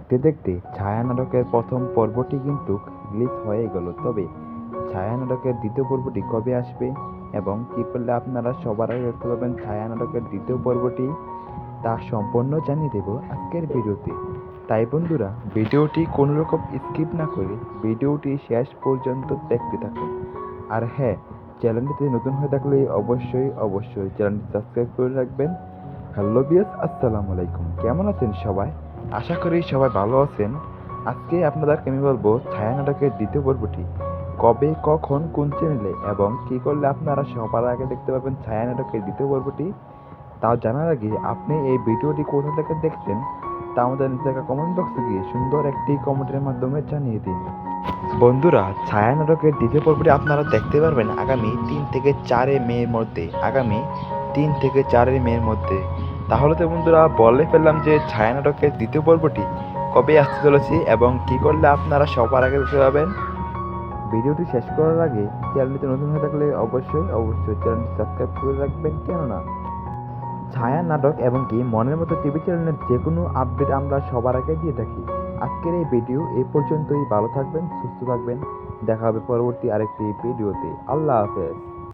দেখতে দেখতে ছায়া নাটকের প্রথম পর্বটি কিন্তু রিলিজ হয়ে গেল। তবে ছায়া নাটকের দ্বিতীয় পর্বটি কবে আসবে এবং কী করলে আপনারা সবার আগে দেখতে পাবেন ছায়া নাটকের দ্বিতীয় পর্বটি, তা সম্পূর্ণ জানিয়ে দেব আজকের ভিডিওতে। তাই বন্ধুরা, ভিডিওটি কোনো রকম স্কিপ না করে ভিডিওটি শেষ পর্যন্ত দেখতে থাকুন। আর হ্যাঁ, চ্যানেলটিতে নতুন হয়ে থাকলে অবশ্যই চ্যানেলটি সাবস্ক্রাইব করে রাখবেন। হ্যালো ভিউয়ার্স, আসসালামু আলাইকুম। কেমন আছেন সবাই? আশা করি সবাই ভালো আছেন। আজকে আপনাদেরকে আমি বলবো ছায়া নাটকের দ্বিতীয় পর্বটি কবে, কখন, কোন চ্যানেলে এবং কী করলে আপনারা সবার আগে দেখতে পাবেন ছায়া নাটকের দ্বিতীয় পর্বটি, তাও জানার আগে আপনি এই ভিডিওটি কোথা থেকে দেখছেন তা আমাদের নিচে থাকা কমেন্ট বক্সে গিয়ে সুন্দর একটি কমেন্টের মাধ্যমে জানিয়ে দিন। বন্ধুরা, ছায়া নাটকের দ্বিতীয় পর্বটি আপনারা দেখতে পারবেন আগামী 3 থেকে 4 মের মধ্যে। তাহলে তো বন্ধুরা বলে ফেললাম যে ছায়া নাটকের দ্বিতীয় পর্বটি কবে আসতে চলেছে এবং কী করলে আপনারা সবার আগে দেখতে পাবেন। ভিডিওটি শেষ করার আগে চ্যানেলটিতে নতুন হয়ে থাকলে অবশ্যই চ্যানেলটি সাবস্ক্রাইব করে রাখবেন। কেননা ছায়া নাটক এবং কি মনের মতো টিভি চ্যানেলের যে কোনো আপডেট আমরা সবার আগে দিয়ে থাকি। আজকের এই ভিডিও এই পর্যন্তই। ভালো থাকবেন, সুস্থ থাকবেন। দেখা হবে পরবর্তী আরেকটি ভিডিওতে। আল্লাহ হাফেজ।